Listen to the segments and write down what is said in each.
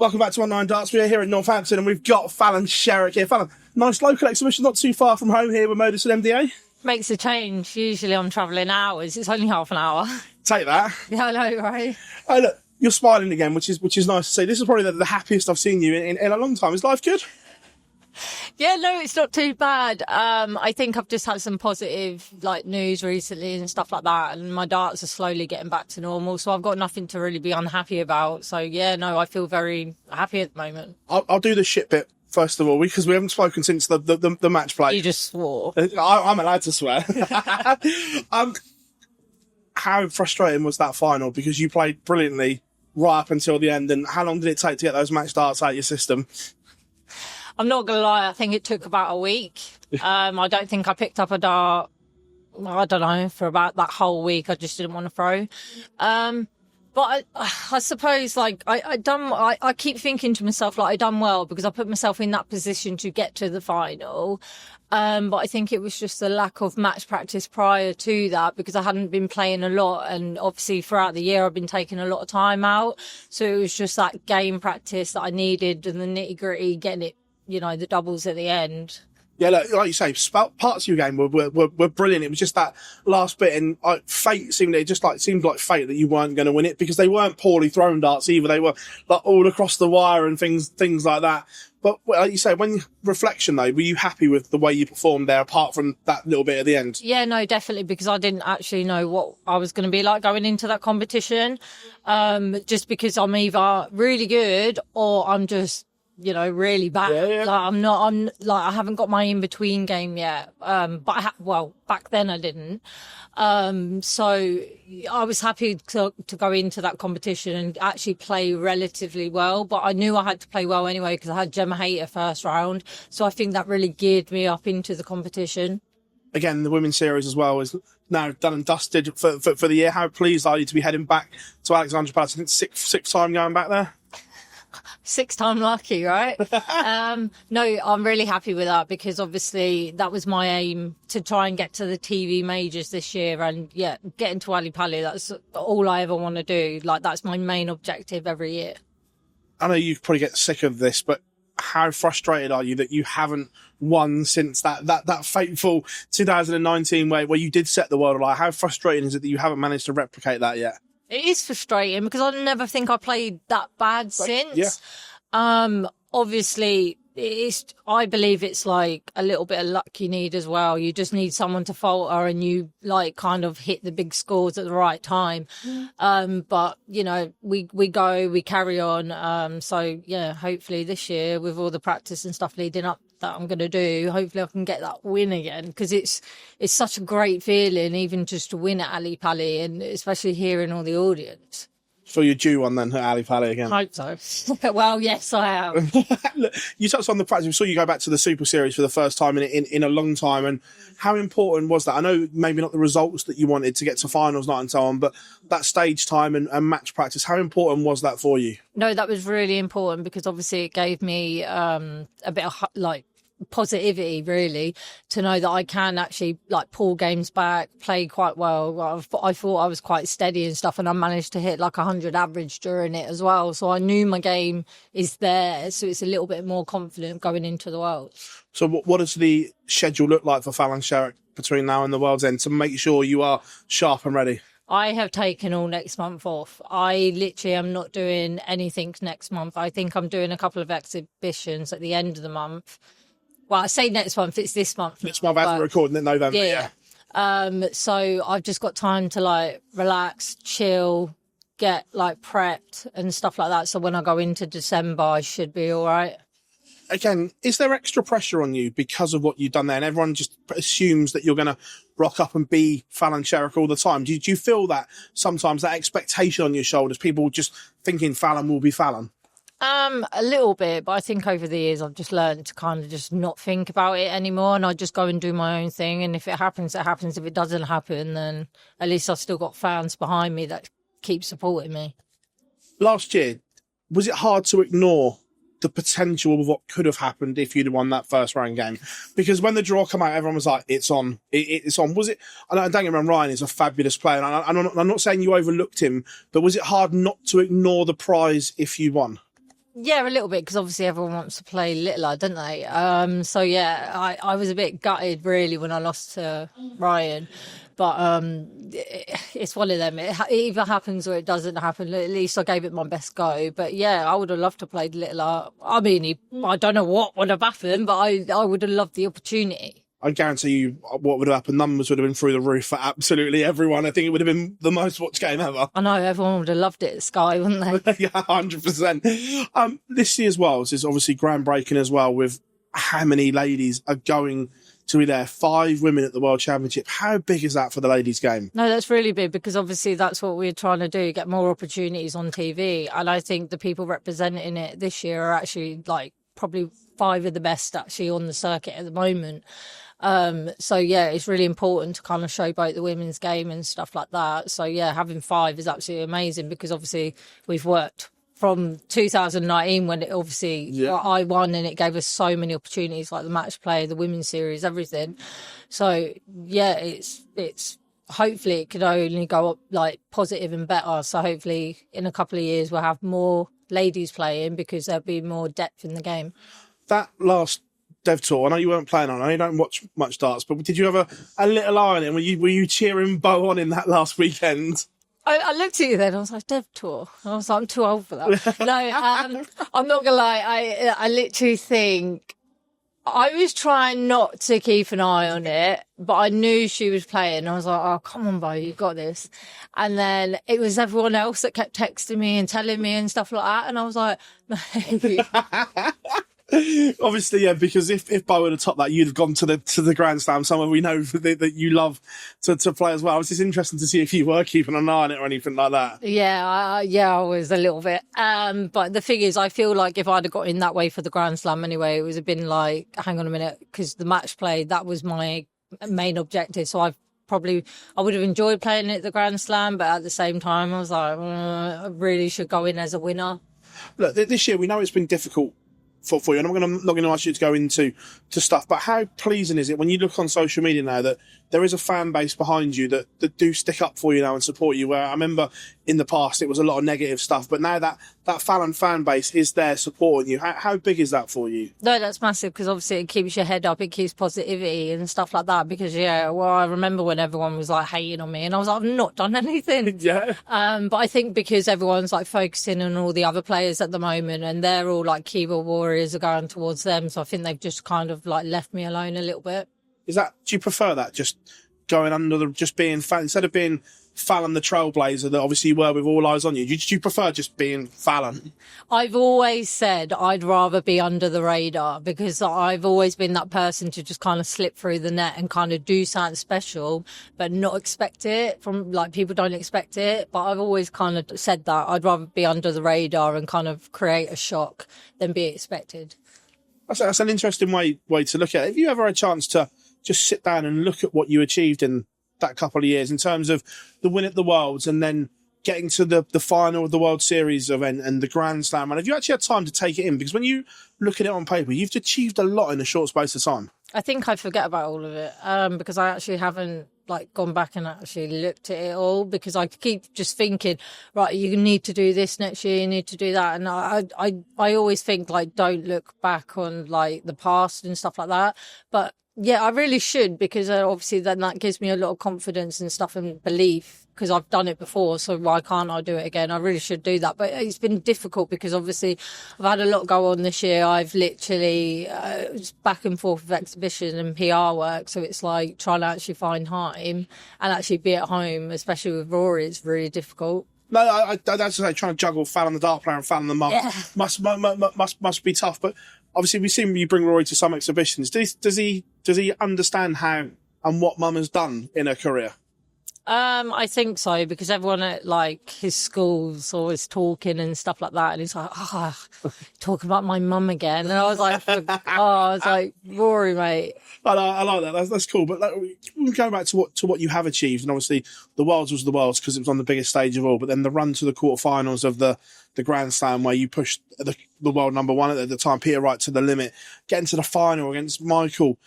Welcome back to Online Darts. We are here in Northampton and we've got Fallon Sherrock here. Fallon, nice local exhibition, not too far from home here with Modus and MDA. Makes a change. Usually I'm travelling hours. It's only half an hour. Take that. Yeah, I know, right? Oh, look, you're smiling again, which is nice to see. This is probably the happiest I've seen you in a long time. Is life good? Yeah, no, it's not too bad. I think I've just had some positive news recently and stuff like that, and my darts are slowly getting back to normal, so I've got nothing to really be unhappy about. So yeah, no, I feel very happy at the moment. I'll do the shit bit first of all, because we haven't spoken since the match play. You just swore. I'm allowed to swear. How frustrating was that final? Because you played brilliantly right up until the end, and how long did it take to get those match darts out of your system? I'm not going to lie, I think it took about a week. I don't think I picked up a dart, I don't know, for about that whole week. I just didn't want to throw. But I suppose, I keep thinking to myself, I done well because I put myself in that position to get to the final. But I think it was just the lack of match practice prior to that, because I hadn't been playing a lot. And obviously throughout the year, I've been taking a lot of time out. So it was just that game practice that I needed and the nitty gritty, getting it, the doubles at the end. Yeah, like you say, parts of your game were brilliant. It was just that last bit, and fate seemed like fate that you weren't going to win it, because they weren't poorly thrown darts either. They were all across the wire and things like that. But like you say, when reflection though, were you happy with the way you performed there, apart from that little bit at the end? Yeah, no, definitely, because I didn't actually know what I was going to be like going into that competition. Just because I'm either really good or I'm just really bad. Yeah. I haven't got my in-between game yet. But back then I didn't. So I was happy to go into that competition and actually play relatively well, but I knew I had to play well anyway because I had Gemma Hayter first round. So I think that really geared me up into the competition. Again, the women's series as well is now done and dusted for the year. How pleased are you to be heading back to Alexandra Palace? I think sixth time going back there. 6-time lucky, right? No, I'm really happy with that, because obviously that was my aim, to try and get to the TV majors this year, and yeah, getting to Ali Pali, that's all I ever want to do. That's my main objective every year. I know you probably get sick of this, but how frustrated are you that you haven't won since that fateful 2019 where you did set the world alight? How frustrating is it that you haven't managed to replicate that yet? It is frustrating because I never think I played that bad since. Yeah. Obviously, I believe it's a little bit of luck you need as well. You just need someone to falter and you kind of hit the big scores at the right time. But we carry on. So yeah, hopefully this year, with all the practice and stuff leading up that I'm going to do, hopefully I can get that win again, because it's such a great feeling, even just to win at Ali Pali, and especially hearing all the audience. So you're due one then at Ali Pali again? Hope so. Well, yes, I am. Look, you touched on the practice. We saw you go back to the Super Series for the first time in a long time. And how important was that? I know maybe not the results that you wanted to get to finals night and so on, but that stage time and match practice, how important was that for you? No, that was really important, because obviously it gave me a bit of positivity, really, to know that I can actually pull games back, play quite well. I thought I was quite steady and stuff, and I managed to hit 100 average during it as well. So I knew my game is there, so it's a little bit more confident going into the Worlds. So what does the schedule look like for Fallon Sherrock between now and the World's End to make sure you are sharp and ready? I have taken all next month off. I literally am not doing anything next month. I think I'm doing a couple of exhibitions at the end of the month. Well, I say next month, it's this month. Next month, as we're recording in November, yeah. So I've just got time to relax, chill, get prepped and stuff like that. So when I go into December, I should be all right. Again, is there extra pressure on you because of what you've done there? And everyone just assumes that you're going to rock up and be Fallon Sherrock all the time. Do you feel that sometimes, that expectation on your shoulders, people just thinking Fallon will be Fallon? A little bit, but I think over the years I've just learned to kind of just not think about it anymore, and I just go and do my own thing. And if it happens, it happens. If it doesn't happen, then at least I've still got fans behind me that keep supporting me. Last year, was it hard to ignore the potential of what could have happened if you'd won that first round game? Because when the draw came out, everyone was like, it's on. It's on. Was it? And don't get me wrong, Ryan is a fabulous player. And I'm not saying you overlooked him, but was it hard not to ignore the prize if you won? Yeah, a little bit, because obviously everyone wants to play littler, don't they? So yeah, I was a bit gutted really when I lost to Ryan, but it's one of them. It either happens or it doesn't happen. At least I gave it my best go. But yeah, I would have loved to play littler. I mean, I don't know what would have happened, but I would have loved the opportunity. I guarantee you what would have happened. Numbers would have been through the roof for absolutely everyone. I think it would have been the most watched game ever. I know, everyone would have loved it at Sky, wouldn't they? Yeah, 100%. This year's Worlds is obviously groundbreaking as well, with how many ladies are going to be there. 5 women at the World Championship. How big is that for the ladies' game? No, that's really big, because obviously that's what we're trying to do, get more opportunities on TV. And I think the people representing it this year are actually like probably 5 of the best actually on the circuit at the moment. So yeah, it's really important to kind of showboat the women's game and stuff like that. So yeah, having 5 is absolutely amazing, because obviously we've worked from 2019 when it obviously I won, and it gave us so many opportunities, like the match play, the women's series, everything. So yeah, it's hopefully it could only go up like positive and better. So hopefully in a couple of years we'll have more ladies playing, because there'll be more depth in the game. That last Dev Tour, I know you weren't playing on it, I know you don't watch much darts, but did you have a little eye on it? Were you cheering Bo on in that last weekend? I looked at you then, I was like, Dev Tour? I was like, I'm too old for that. No, I'm not gonna lie, I literally think I was trying not to keep an eye on it, but I knew she was playing. I was like, oh, come on, Bo, you got this. And then it was everyone else that kept texting me and telling me and stuff like that, and I was like, maybe. Obviously, yeah, because if Bo would have topped that, you'd have gone to the Grand Slam, somewhere we know that you love to play as well. It's just interesting to see if you were keeping an eye on it or anything like that. Yeah, I was a little bit. But the thing is, I feel like if I'd have got in that way for the Grand Slam anyway, it would have been like, hang on a minute, because the match play, that was my main objective. So I would have enjoyed playing it at the Grand Slam, but at the same time, I was like, I really should go in as a winner. Look, this year we know it's been difficult for you, and I'm not going to ask you to go into stuff, but how pleasing is it when you look on social media now that there is a fan base behind you that do stick up for you now and support you, where I remember in the past it was a lot of negative stuff, but now that Fallon fan base is there supporting you. How big is that for you? No, that's massive, because obviously it keeps your head up, it keeps positivity and stuff like that, because I remember when everyone was like hating on me, and I was like, I've not done anything. Yeah. But I think because everyone's like focusing on all the other players at the moment, and they're all like keyboard warriors are going towards them, so I think they've just kind of like left me alone a little bit. Do you prefer that, just going under just being instead of being Fallon the trailblazer that obviously you were with All Eyes on You? Do you prefer just being Fallon? I've always said I'd rather be under the radar, because I've always been that person to just kind of slip through the net and kind of do something special, but not expect it from, like, people don't expect it. But I've always kind of said that I'd rather be under the radar and kind of create a shock than be expected. That's an interesting way to look at it. Have you ever had a chance to just sit down and look at what you achieved in that couple of years in terms of the win at the Worlds and then getting to the final of the World Series event and the Grand Slam? And have you actually had time to take it in? Because when you look at it on paper, you've achieved a lot in a short space of time. I think I forget about all of it, because I actually haven't like gone back and actually looked at it all, because I keep just thinking, right, you need to do this next year, you need to do that. And I always think, like, don't look back on like the past and stuff like that. But yeah, I really should, because obviously then that gives me a lot of confidence and stuff and belief, because I've done it before, so why can't I do it again? I really should do that. But it's been difficult because obviously I've had a lot go on this year. I've literally back and forth with exhibition and PR work, so it's like trying to actually find time and actually be at home, especially with Rory, it's really difficult. No, that's like trying to juggle Fallon the dart player and Fallon the mum. Yeah. Must be tough. But obviously we've seen you bring Rory to some exhibitions. Does he understand how and what mum has done in her career? I think so, because everyone at like his school's always talking and stuff like that, and he's like, talking about my mum again. And I was like, Rory, mate. I like that. That's cool. But going back to what you have achieved, and obviously the Worlds was the Worlds because it was on the biggest stage of all. But then the run to the quarterfinals of the Grand Slam, where you pushed the world number one at the time, Peter Wright, to the limit, getting to the final against Michael.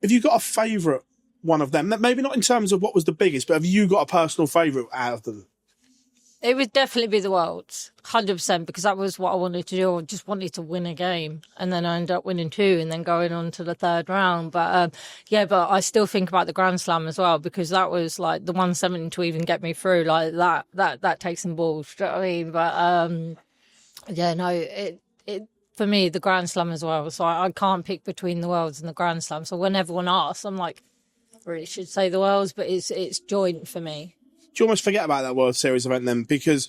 Have you got a favourite one of them? Maybe not in terms of what was the biggest, but have you got a personal favourite out of them? It would definitely be the Worlds, 100%, because that was what I wanted to do. I just wanted to win a game, and then I ended up winning 2 and then going on to the 3rd round. But but I still think about the Grand Slam as well, because that was like the 170 to even get me through. Like that takes some balls. Do you know what I mean? But it for me, the Grand Slam as well. So I can't pick between the Worlds and the Grand Slam. So when everyone asks, I'm like, I really should say the Worlds, but it's joint for me. Do you almost forget about that World Series event then? Because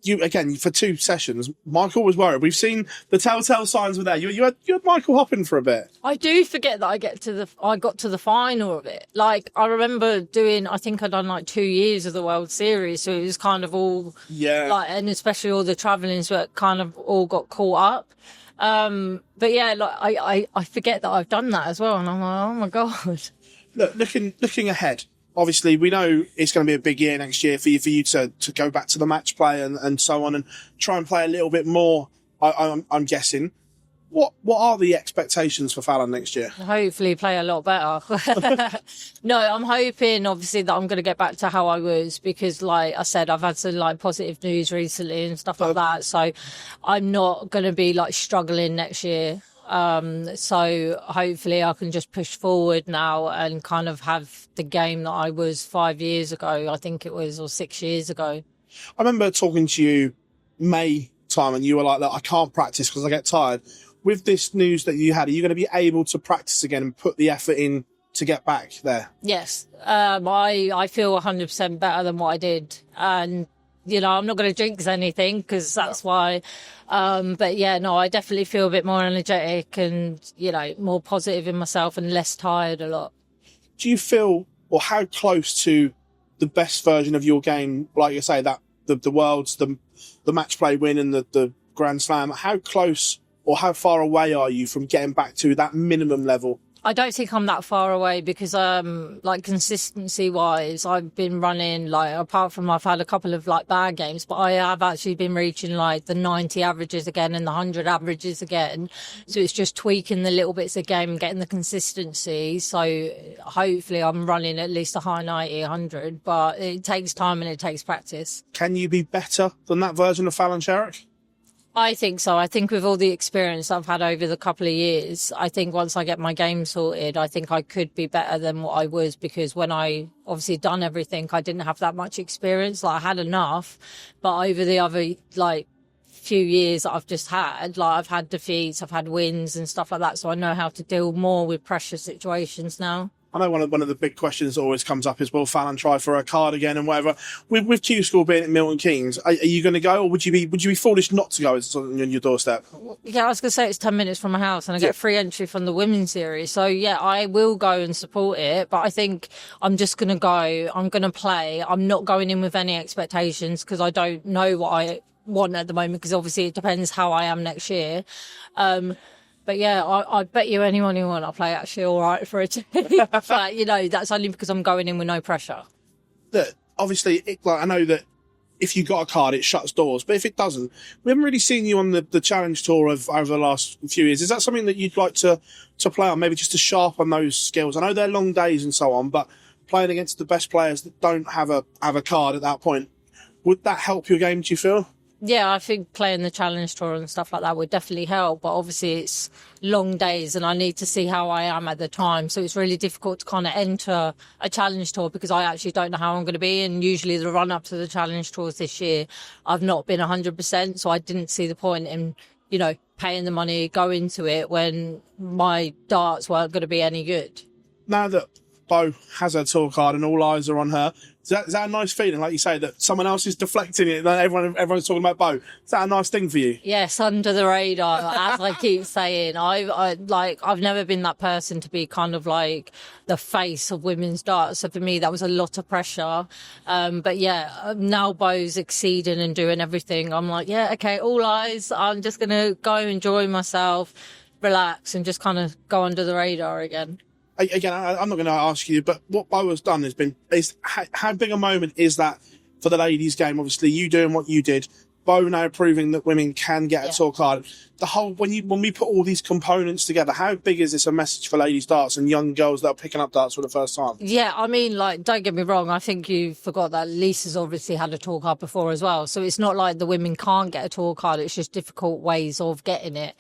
again, for 2 sessions, Michael was worried. We've seen the telltale signs were there. You had Michael hopping for a bit. I do forget that I got to the final of it. Like, I remember I think I'd done like 2 years of the World Series, so it was kind of all, and especially all the travelling, so it kind of all got caught up. But yeah, like I forget that I've done that as well, and I'm like, oh my God. Look, looking ahead. Obviously, we know it's going to be a big year next year for you to go back to the match play and so on, and try and play a little bit more. I'm guessing. What are the expectations for Fallon next year? Hopefully play a lot better. No, I'm hoping obviously that I'm going to get back to how I was, because like I said, I've had some like positive news recently and stuff like that. So I'm not going to be like struggling next year. So hopefully I can just push forward now and kind of have the game that I was 5 years ago, I think it was, or 6 years ago. I remember talking to you May time and you were like, look, I can't practice because I get tired. With this news that you had, are you going to be able to practice again and put the effort in to get back there? Yes. I feel 100% better than what I did. And, I'm not going to jinx anything, because that's why. But yeah, no, I definitely feel a bit more energetic and, more positive in myself and less tired a lot. Do you feel, or how close to the best version of your game, like you say, that the Worlds, the match play win and the Grand Slam, how close or how far away are you from getting back to that minimum level? I don't think I'm that far away, because like consistency wise, I've been running, like, apart from I've had a couple of like bad games, but I have actually been reaching like the 90 averages again and the 100 averages again. So it's just tweaking the little bits of game, getting the consistency. So hopefully I'm running at least a high 90, 100, but it takes time and it takes practice. Can you be better than that version of Fallon Sherrock? I think so. I think with all the experience I've had over the couple of years, I think once I get my game sorted, I think I could be better than what I was, because when I obviously done everything, I didn't have that much experience. Like, I had enough, but over the other, like, few years that I've just had, like, I've had defeats, I've had wins and stuff like that. So I know how to deal more with pressure situations now. I know one of the big questions that always comes up is, will Fallon try for a card again and whatever? With Q School being at Milton Keynes, are you going to go, or would you be foolish not to go? It's on your doorstep. Yeah, I was going to say it's 10 minutes from my house, and I get free entry from the women's series. So yeah, I will go and support it. But I think I'm just going to go. I'm going to play. I'm not going in with any expectations, because I don't know what I want at the moment, because obviously it depends how I am next year. But yeah, I bet you anyone who want to play actually all right for a team. But, that's only because I'm going in with no pressure. Look, obviously, I know that if you got a card, it shuts doors. But if it doesn't, we haven't really seen you on the Challenge Tour over the last few years. Is that something that you'd like to play on, maybe just to sharpen those skills? I know they're long days and so on, but playing against the best players that don't have a card at that point, would that help your game, do you feel? Yeah, I think playing the Challenge Tour and stuff like that would definitely help. But obviously it's long days and I need to see how I am at the time. So it's really difficult to kind of enter a Challenge Tour, because I actually don't know how I'm going to be. And usually the run up to the Challenge Tours this year, I've not been 100%. So I didn't see the point in, paying the money, go into it when my darts weren't going to be any good. Now that Bo has her tour card and all eyes are on her, is that a nice feeling, like you say, that someone else is deflecting it and everyone's talking about Bo? Is that a nice thing for you? Yes, under the radar, as I keep saying. I've never been that person to be kind of like the face of women's darts. So for me, that was a lot of pressure. But yeah, now Bo's exceeding and doing everything. I'm like, yeah, okay, all eyes. I'm just going to go enjoy myself, relax, and just kind of go under the radar again. Again, I'm not going to ask you, but what Bo has done is how big a moment is that for the ladies' game? Obviously, you doing what you did, Bo now proving that women can get a Yeah. tour card. The whole when we put all these components together, how big is this a message for ladies darts and young girls that are picking up darts for the first time? Yeah, I mean, like, don't get me wrong. I think you forgot that Lisa's obviously had a tour card before as well. So it's not like the women can't get a tour card. It's just difficult ways of getting it.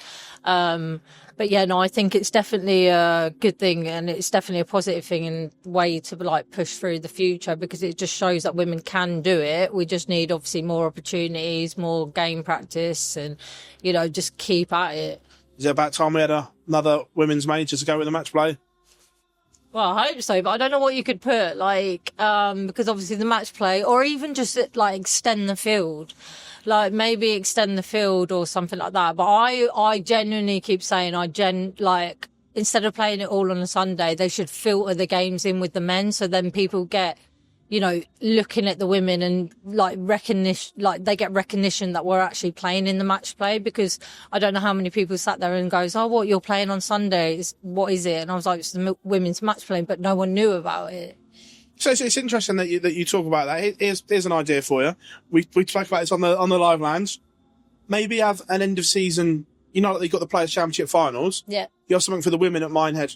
But yeah, no, I think it's definitely a good thing, and it's definitely a positive thing and way to like push through the future, because it just shows that women can do it. We just need obviously more opportunities, more game practice, and, you know, just keep at it. Is it about time we had another women's major to go with the match play? Well, I hope so, but I don't know what you could put, like, because obviously the match play, or even just like extend the field, like maybe extend the field or something like that. But I genuinely keep saying, like, instead of playing it all on a Sunday, they should filter the games in with the men, so then people get, you know, looking at the women and like recognition, like they get recognition that we're actually playing in the match play. Because I don't know how many people sat there and goes, "Oh, what, you're playing on Sundays? What is it?" And I was like, "It's the women's match play," but no one knew about it. So it's interesting that you talk about that. Here's an idea for you. We spoke about this on the live lands. Maybe have an end of season. You know, like you've got the Players' Championship finals. Yeah. You have something for the women at Minehead.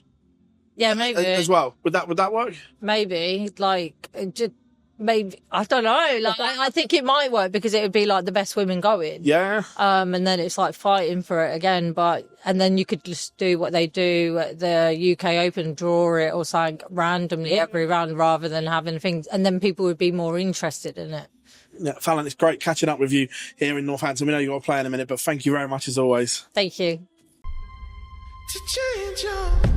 Yeah, maybe As well. Would that work? Maybe, like, just maybe, I don't know. Like, I think it might work, because it would be like the best women going. Yeah. And then it's like fighting for it again. And then you could just do what they do at the UK Open, draw it or something randomly every round, rather than having things. And then people would be more interested in it. Yeah, Fallon, it's great catching up with you here in Northampton. We know you've got to play in a minute, but thank you very much as always. Thank you. To change your